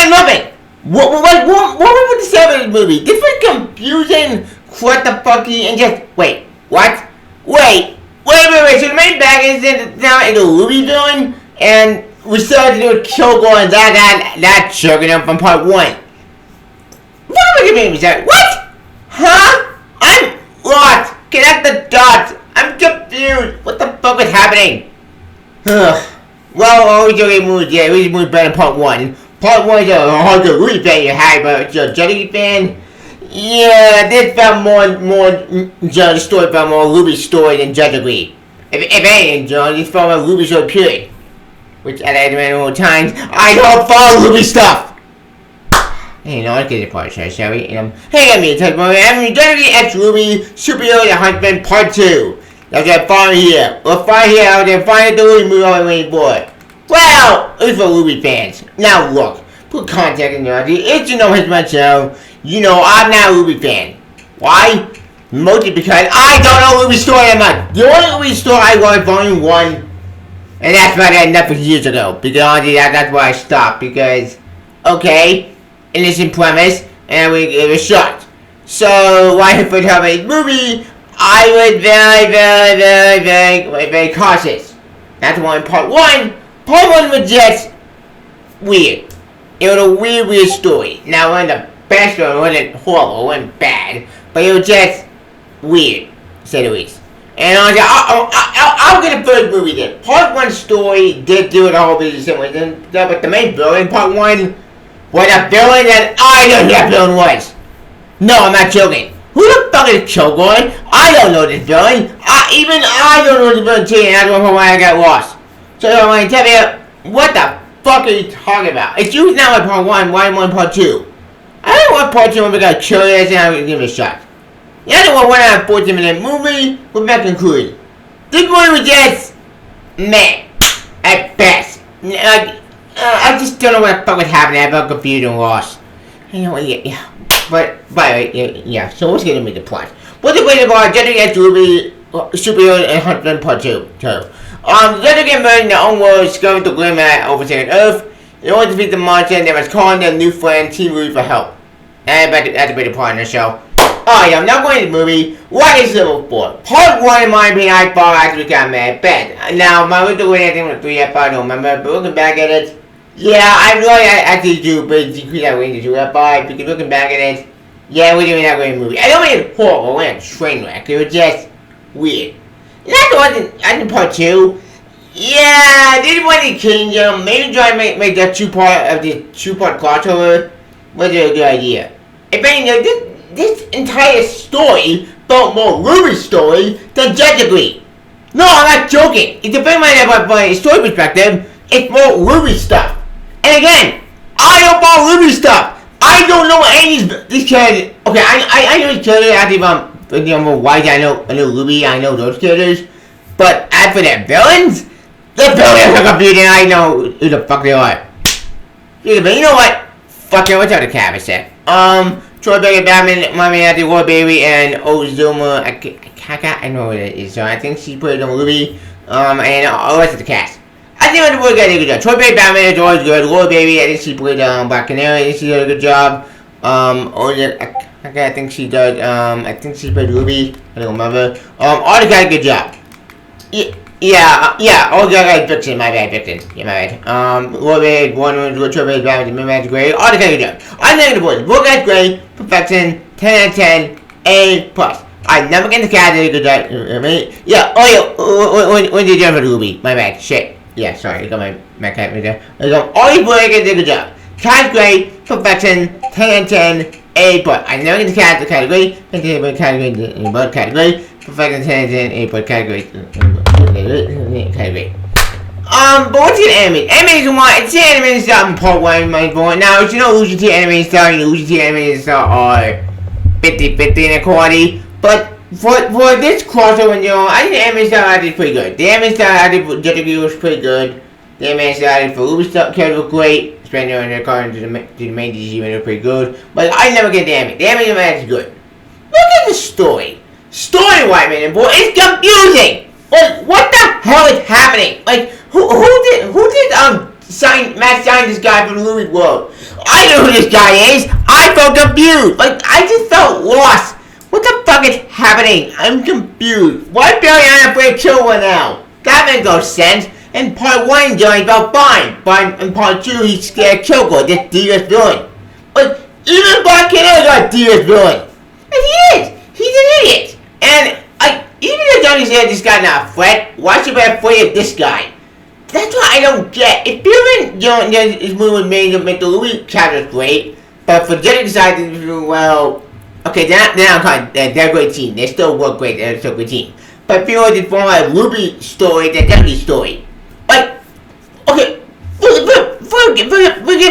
got nothing. What was the seventh movie? This was confusing, what the fucky, and just wait. What? Wait. So the main bad guy is now in the RWBY villain, and we started to do a Kilgore and that choking him from part 1. What am I doing? What? Huh? I'm lost. Connect the dots. I'm confused. What the fuck is happening? Well, originally moved, yeah, we moved better in part 1. Part 1 is a hard RWBY fan you had, but it's a Jetty fan. Yeah, this felt more John, the story felt more RWBY story than Jetty. If anything, John, this felt like RWBY story period. Which, at many times, I don't follow RWBY stuff. Hey, let's get the part, shall we? Hey, I'm League X RWBY Superheroes and Huntsmen Part 2. That's what I found here. We'll find here out there, find the RWBY movie I'm waiting for. Well, it's for RWBY fans. Now look, put context in there. It's Huntsman show. I'm not a RWBY fan. Why? Mostly because I don't know RWBY story that much. The only RWBY story I watched Volume 1, and that's why I got Netflix years ago. Because honestly, that's why I stopped. Because, okay, innocent premise, and it was shot. So, why if we have a movie, I was very cautious. That's why in part 1 was just weird. It was a weird story. Now, it wasn't the best story, it wasn't horrible, it wasn't bad, but it was just weird, to say the least. And honestly, I'll get the first movie then. Part 1 story did do it all the same way, but the main villain in part 1 was a villain that I don't know who that villain was. No, I'm not joking. Who the fuck is Kilgore? I don't know this villain. Even I don't know this villain too, and that's why I got lost. So I'm going to tell you, what the fuck are you talking about? It's used now in part 1, why am I in part 2? I don't want part 2 when we got curious and I'm going to give it a shot. The other one went on a 14-minute movie with that conclusion. This movie was just meh, at best. I just don't know what the fuck was happening. I felt confused and lost. Yeah. But, by the way, yeah. So let's get into the plot. What's the way to go? League X RWBY Superheroes and Huntsmen Part 2. Jetty get murdered in their own world, discovering the glimmer at overtaken Earth. In order to defeat the monster, they must call on their new friend, Team RWBY, for help. And that's a bit of part in the show. Alright, I'm not going to the movie. What is Civil War? Part 1, in my opinion, I thought actually got mad bad. Now, my original way, I think it was 3 F5, I don't remember, but looking back at it, yeah, I really actually do, but decrease that range to 2 F5, because looking back at it, yeah, we're doing that great movie. I don't mean horrible, it was a train wreck, it was just weird. And I think part 2, yeah, this was the kingdom, maybe try to make that two-part crossover was a good idea. If anything, this entire story felt more RWBY story than Jetty. No, I'm not joking. It depends on my story perspective. It's more RWBY stuff. And again, I don't follow RWBY stuff. I don't know any of these characters. Okay, I know these characters. Why I know RWBY. I know those characters. But as for their villains, the villains are confusing. I know who the fuck they are. You know what? Fuck it. What's out of cabin set? Troy Baker, Batman, my man, the War Baby, and Ozuma. I know what it is. So I think she put it on RWBY. And the rest of the cast. I think the War guy did a good job. Troy Baker, Batman is always good. War Baby, I think she played Black Canary. I think she did a good job. I think she did. I think she played RWBY. I don't remember. All the guys did a good job. Yeah. All the guys Vixen. My bad, Vixen. Yeah, my bad. War Baby, Troy Baker, Batman, Midman's great. All the guys did a good job. I think the boys. War guy's great. Perfection. 10 out of 10. A+. I never get the cat did a good job. Yeah. When did you ever RWBY? My bad. Shit. Yeah, sorry, I got my cat right there. All these boys did a good job. Cat's great, perfection, 10 out of 10, A+. I never get the cat category, category, perfection, 10 out of 10, A+, category. But what's the anime? Anime is one, it's the anime stuff in part 1, my boy. Now, you know UGT anime stuff, and UGT anime stuff are 50-50 in quality, but for this crossover, I think the anime style I did pretty good. The anime style I did for Jetty was pretty good. The anime style I did for RWBY stuff characters were great. Especially when they're according to the main DC, they were pretty good. But I never get the anime. The anime is good. Look at the story. Story-wise, man, boy, it's confusing. Like, what the hell is happening? Like, who did Matt sign this guy from the RWBY world? I know who this guy is. I felt confused. Like, I just felt lost. What the fuck is happening? I'm confused. Why Barry on a break children now? That makes no sense. In part 1, Johnny felt fine. But in part 2, he's scared Choco, this devious villain. But even Black Kid is a devious villain. And he is. He's an idiot. And, even if Johnny said this guy not a threat, why should I be afraid of this guy? That's what I don't get. If Bill and this movie was made to make the Louis characters great, but for Jenny decided to do well, okay, they're a great team. They still work great. They're still a good team. But Bill did form a Ruby story, the Deputy story. Like, okay, forgive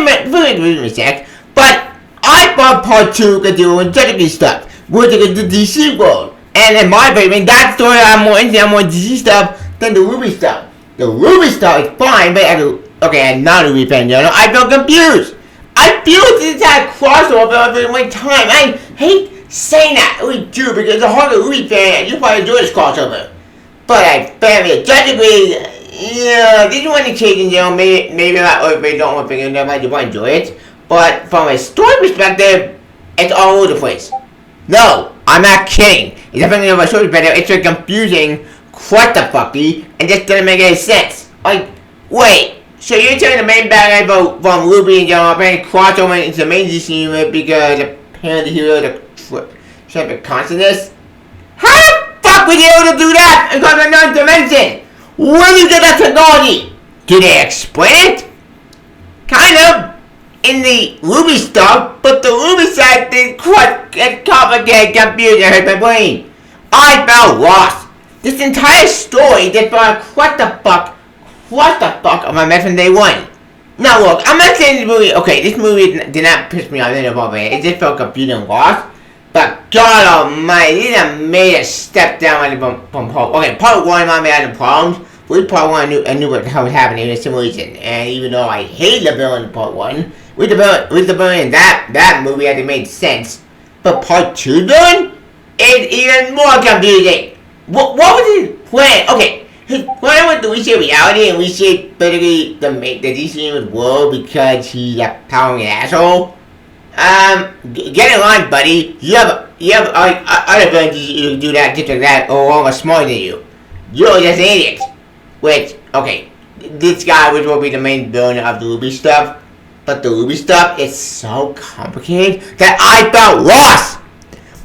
me a sec, but I thought part 2 could do with Deputy stuff, which is the DC world. And in my opinion, that story I'm more into DC stuff than the Ruby stuff. The Ruby stuff is fine, but I'm not a Ruby fan, I feel confused. I feel this entire crossover every one time. I hate saying that. I really do, because as a hardcore Ruby fan, you probably enjoy this crossover. But I family judgingly, this one in change, maybe not everybody don't want to figure it out, you might enjoy it. But from a story perspective, it's all over the place. No, I'm not kidding. It's definitely not a story perspective, it's very confusing. What the fucky, and this doesn't make any sense. Like, wait, so you're telling the main bad guy from Ruby and John apparently crossover into the main DC unit because apparently he was a consciousness? How the fuck were you able to do that and cause another dimension? Where did you get that technology? Did they explain it? Kind of. In the Ruby stuff, but the Ruby side did get complicated, confused, and hurt my brain. I felt lost. This entire story just felt what the fuck am I missing from day one? Now look, I'm not saying this movie did not piss me off in the it just felt confusing and lost. But God almighty, they done made a step down from part. Okay, part 1 I had the problems. With part 1 I knew what the hell was happening in some reason. And even though I hate the villain in part 1, with the villain in that movie actually made sense. But part 2 villain is even more confusing. What was his plan? Okay, his plan was to reshape reality and reshape basically the DC Universe world because he's a powering asshole. Get in line, buddy. You have other villains you do that just like that or all smarter than you. You're just an idiot. Which, okay, this guy was will be the main villain of the Ruby stuff, but the Ruby stuff is so complicated that I felt lost.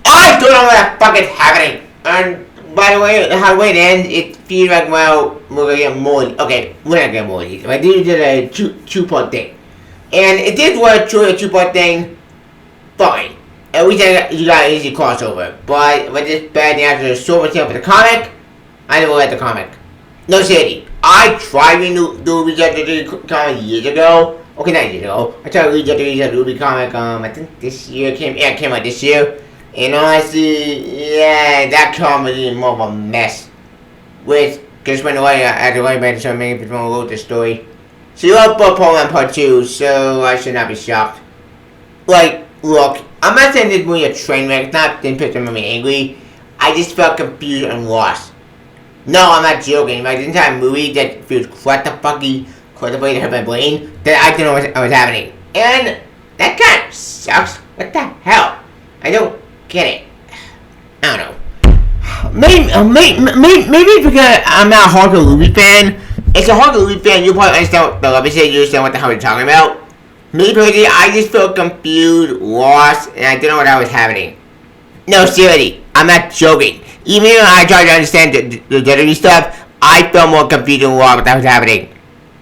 I don't know what the fuck is happening. And by the way, how it ends, it feels like, well, we're gonna get more. Okay, we're not getting more of these. But they did a two-part thing. And it did work through a two-part thing, fine. And we said you got an easy crossover. But with this bad thing after the so much for the comic, I never read the comic. No shady. I tried to do a Ruby comic years ago. Okay, not years ago. I tried to read the Ruby comic, I think this year it came out this year. And honestly, yeah, that comedy is more of a mess. Which just went away after writing about so many people wrote the story. So you wrote both part 1 and part 2, so I should not be shocked. Like, look, I'm not saying this movie a train wreck, didn't piss me angry. I just felt confused and lost. No, I'm not joking. Like, the entire movie that feels quite the way to hurt my brain, that I didn't know what was happening. And that kind of sucks. What the hell? I don't get it. I don't know. Maybe because I'm not a hardcore Ruby fan. As a hardcore Ruby fan, you probably understand the rubbish you understand what the hell we're talking about. Me personally, I just felt confused, lost, and I didn't know what was happening. No, seriously, I'm not joking. Even if I tried to understand the dirty stuff, I felt more confused and lost what was happening.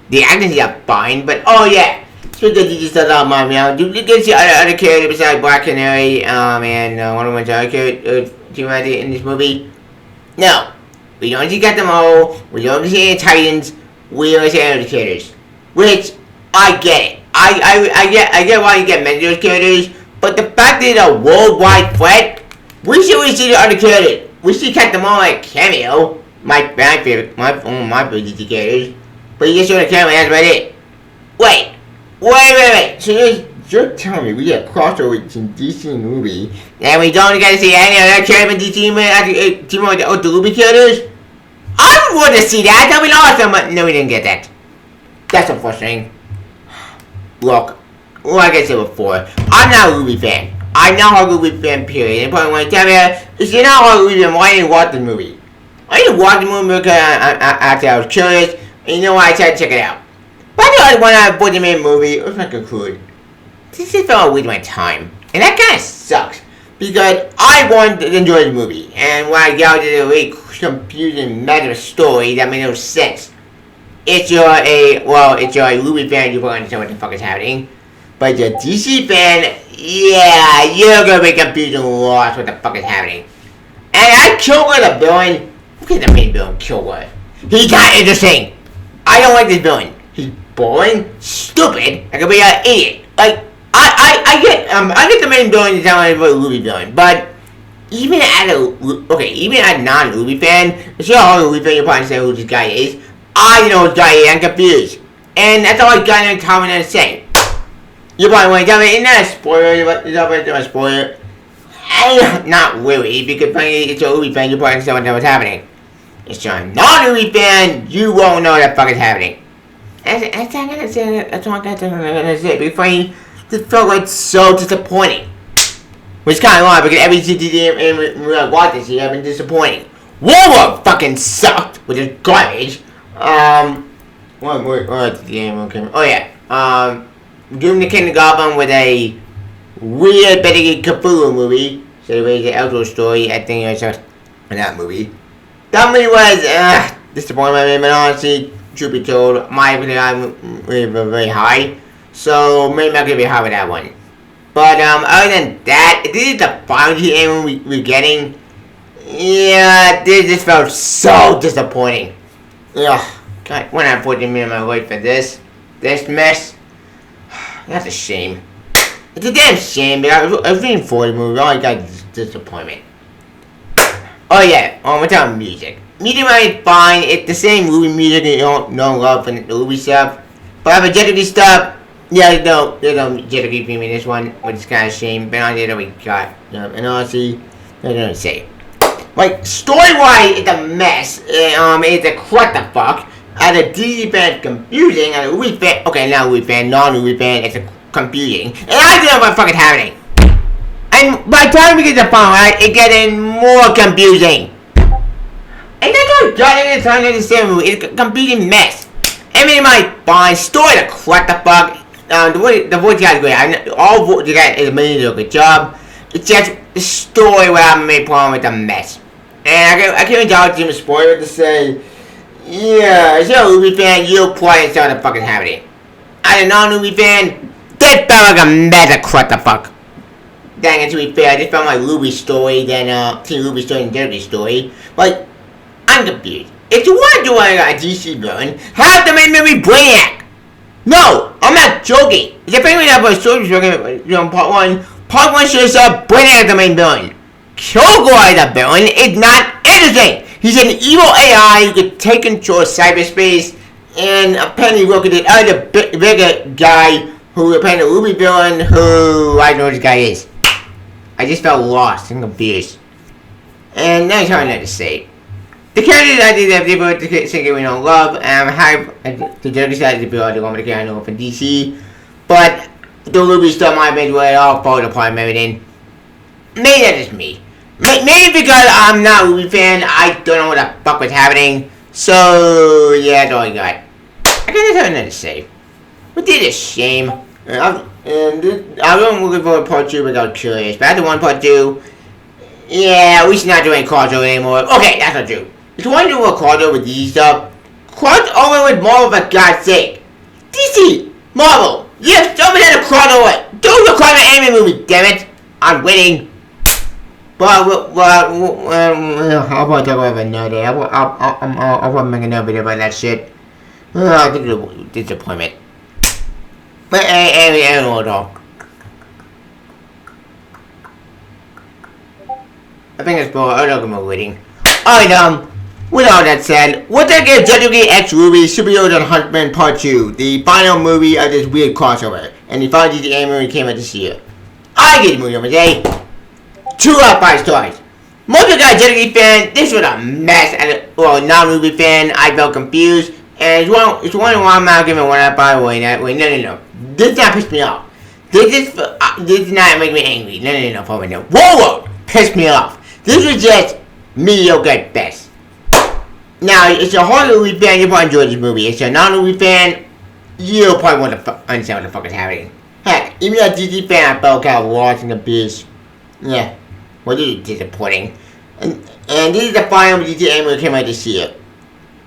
The actors are fine, but oh yeah. So the DJ stuff out my meow. You can see other characters besides Black Canary, and Wonder Woman's other character in this movie. No. We don't see get them all. We don't see any Titans. We only see other characters. Which, I get it. I get why you get many of those characters, but the fact that it's a worldwide threat, we should really see the other characters. We should catch them all like cameo. My favorite DC characters. But you just show the camera, that's about it. Wait. So you're telling me we get a crossover between DC and Ruby, and we don't get to see any other character in DC with the Ruby characters? I would want to see that. That'd be awesome, but no, we didn't get that. That's unfortunate. Look, like I said before, I'm not a RWBY fan. I'm not a RWBY fan, period. And probably want to tell me, if you're not a RWBY fan, why didn't you watch the movie? I didn't watch the movie because I was curious, and you know what, I tried to check it out. But I when I bought the main movie, it was not good. This just felt a waste of my time. And that kind of sucks. Because I wanted to enjoy the movie. And when I got into a really confusing mess of a story that made no sense. If you're a RWBY fan, you won't understand what the fuck is happening. But if you're a DC fan, yeah, you're gonna be confused and lost what the fuck is happening. And I Killua the villain. Look at the main villain, Killua. He's not interesting. I don't like this villain. He's boring, stupid, I could be an idiot. Like, I get the main villain to sound like a RWBY villain, but even as a non-RWBY fan, if you're a RWBY fan, you'll probably say who this guy is. I don't know who this guy is, I'm confused. And that's all I got in common to say. You probably want to tell me, isn't that a spoiler? Is that a spoiler? Not really, because frankly, it's a RWBY fan, you probably understand what's happening. If you're a non-RWBY fan, you won't know what the fuck is happening. That's all I'm gonna say. Because frankly, this felt like so disappointing. Which is kind of odd because every CTD we watched this year have been disappointing. War fucking sucked, which is garbage. What's the game? Okay. Oh yeah. Doom the Kindergarten with a weird Betty Cthulhu movie. So it was the outdoor story. I think it was in that movie. That movie was disappointing, but honestly, truth be told, my opinion I'm very high. So maybe I'm gonna be high with that one. But other than that, this is the final game we're getting. Yeah, this just felt so disappointing. Ugh, God, when I put in my wait for this mess. That's a shame. It's a damn shame, but I was waiting for the movie. All I got is disappointment. Oh yeah, we're talking music. Music might be fine. It's the same movie music you don't love from the movie stuff. But for Jeopardy stuff, yeah, there's no Jeopardy theme in this one, which is kind of a shame. But I did what we got. And honestly, I don't say. Like, story-wise, it's a mess. It's a what the fuck. As a DC fan, it's confusing. As a RWBY fan, okay, not RWBY fan, non-RWBY fan, it's confusing. And I don't know what's fucking happening. And by the time we get to the final, right, it's getting more confusing. And that's what Johnny is trying to understand movie. It's a confusing mess. Everything might fine. Story to what the fuck. The voice guy is great. All voice guys is amazing, a good job. It's just the story where I made problem with the mess. And I can't even tell Jim a spoiler to say, yeah, if you're a RWBY fan, you'll probably understand what the fuck is happening. As a non-RWBY fan, this felt like a mess of what the fuck. Dang it, to be fair, this felt like RWBY story than RWBY story and Jeopardy story. Like, I'm confused. If you want to do a DC villain, have the main movie Brainiac. No, I'm not joking. If you're thinking about story part one. Part 1 shows up Brainiac the main villain. Kilgore the villain is not interesting. He's an evil AI who can take control of cyberspace, and apparently look at the other bigger guy who apparently a RWBY villain who I don't know who this guy is. I just felt lost and confused. And that's hard not to say. The characters I think that people think we don't love, the Jeopardy side of the build, the one with the guy I know from DC, but the RWBY stuff might be where it all falls apart and everything. Maybe that's just me. Maybe because I'm not a RWBY fan, I don't know what the fuck was happening. So, yeah, that's all I got. I guess that's nothing to say. But this is a shame. I wasn't looking for part 2 but I was curious. But after 1 part 2, yeah, we should not do any crossover anymore. Okay, that's not true. If you want to do a crossover with DC stuff, cross over with Marvel for God's sake. DC! Marvel! Yes, somebody had a crossover! Do the crossover anime movie, damn it! I'm winning! But, I'll probably talk about it another day. I'll probably make another video about that shit. I think it's a disappointment. But, I don't know at all. I think it's more. I don't know waiting. Alright, with all that said, what the heck is League X RWBY Superheroes and Huntsmen Part 2, the final movie of this weird crossover, and the final GTA movie came out this year. I give the movie today 2 out of 5 stars. Most of you guys League fan, this was a mess, and non-RWBY fan, I felt confused, and it's one why I'm not giving 1 out of 5 away. No. This not pissed me off. This is not make me angry. No, Paul Winter. Whoa! Pissed me off. This was just mediocre at best. Now, if you're a horror movie fan, you'll probably enjoy this movie. If you're a non-movie fan, you'll probably want to understand what the fuck is happening. Heck, even a DC fan, I felt kind of lost in the beast. Yeah, well, this is disappointing. And this is the final DC anime that came out this year.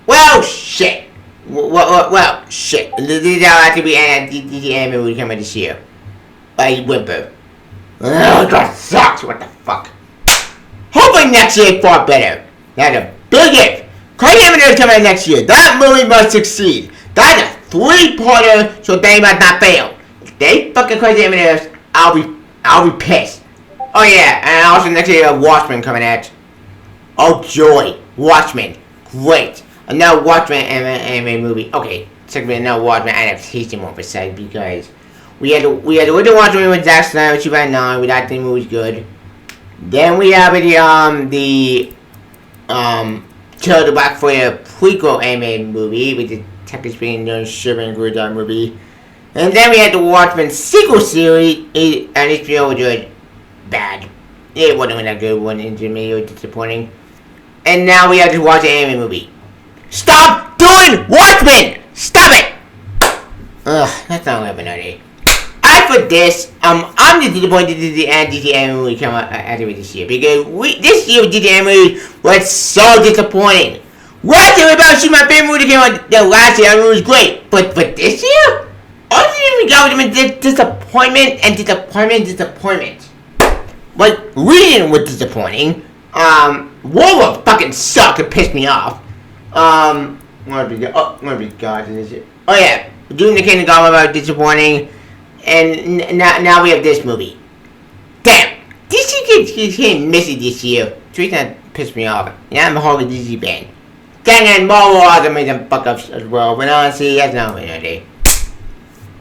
Well, shit. Well, shit. This is how I have to be an DC anime that came out this year. By Whimper. Oh, that sucks. What the fuck? Hopefully next year is far better. That's a big if. Crazy Eminence coming out next year. That movie must succeed. That's a 3-parter, so they must not fail. If they fucking Crazy Eminence, I'll be pissed. Oh yeah, and also next year Watchmen coming out. Oh joy, Watchmen, great. Another Watchmen anime movie. Okay, second another Watchmen adaptation one per se because we had the original Watchmen with Zack Snyder, 2009. We thought the movie was good. Then we have the Kill the Black for the prequel anime movie with the technically speaking Sherman Good movie. And then we had the Watchmen sequel series and HBO was just bad. It wasn't that good one, into me, it was disappointing. And now we have to watch the anime movie. Stop doing Watchmen! Stop it! Ugh, that's not what I'm as for this, I'm just disappointed that the DC anime movie came out after this year because this year DC anime movie was so disappointing. What about Shoot My Favorite movie that came out the last year? It was great, but this year, all the got with disappointment and disappointment. Like Reading was disappointing. Wolverine fucking sucked and pissed me off. Oh yeah, Doom the Kingdom Come about disappointing. And now we have this movie. Damn! DC keeps getting missy this year. Treat that pissed me off. Yeah, I'm a whole DC fan. Dang it, Marvel also made some fuck ups as well. But honestly, that's not what I do.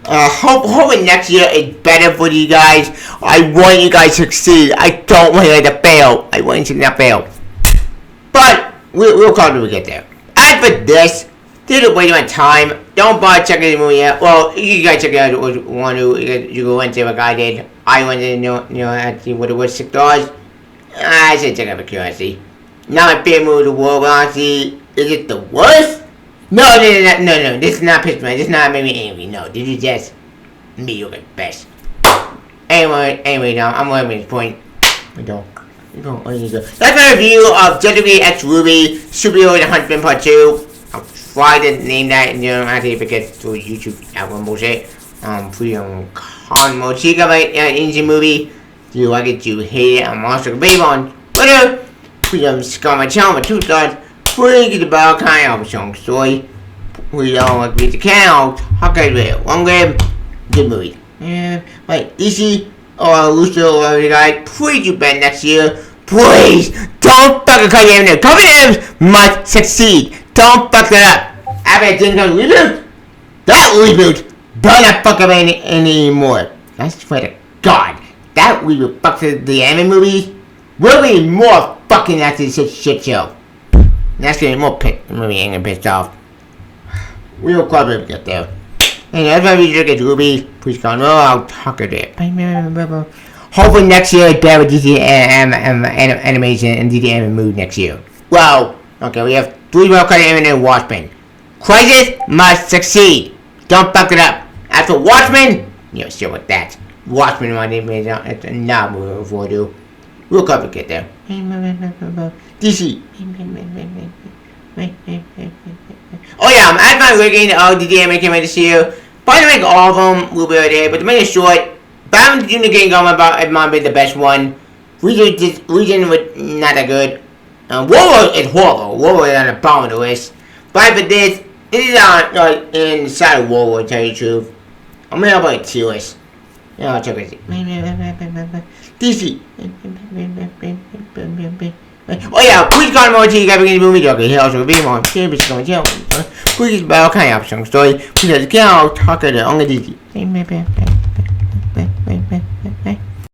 Hoping next year is better for you guys. I want you guys to succeed. I don't want you to fail. I want you to not fail. But we'll probably get there. As for this is a waste of my time. Don't bother checking the movie out. Well, you guys check it out if you want to. You go and see what I did. I wanted to know actually what it was, $6. I should check out for curiosity. Not my favorite movie in the world, honestly. Is it the worst? No. This is not Pitch Man. This is not make me angry. No, this is just mediocre at best. Anyway, now I'm going to make this point. That's my review of League X RWBY Superheroes and Huntsmen Part 2. I'll try to name that, actually if it gets to YouTube album bullshit. Free on con mode. Check out my Indian movie. Do you like it? Do you hate it? I'm also babe on Twitter. Please subscribe my channel with 2 stars. Please get the bell kind of song story. We don't like to the channel. Okay, real. One game. Good movie. Yeah. Like DC or Lucio or the guy. Please do better next year. Please don't fucking cut your name. Covenant must succeed. Don't fuck it up. After the Kingdom reboot, that reboot don't not fuck up anymore. I swear to God, that reboot fucks the anime movies. Will be more fucking after this shit show. That's gonna be more movie and pissed off. We'll probably get there. And that's why we League X RWBY. Please come on, I'll talk a bit. Hopefully next year is better with DC animation and DC anime movie next year. Well, okay, we have 3 more cutting anime and Watchmen. Crisis must succeed. Don't fuck it up. After Watchmen, you're sure with that. Watchmen might be not moving forward to. We'll probably get there. DC. Oh yeah, I'm at my rigging DC anime came out this year. Probably make all of them will be right there, but to make it short, Batman Junior Game Going about it might be the best one. Region was not that good. Warlord is horrible. Warlord is on the bottom of the list. But for this, it is on inside of Warlord, to tell you the truth. I'm gonna have a tier list. Yeah, I'll check it. DC. Oh yeah, please go more to you guys begin the movie dog. Here also be more. Please bell kind of option story. Please get out talk to the only DC.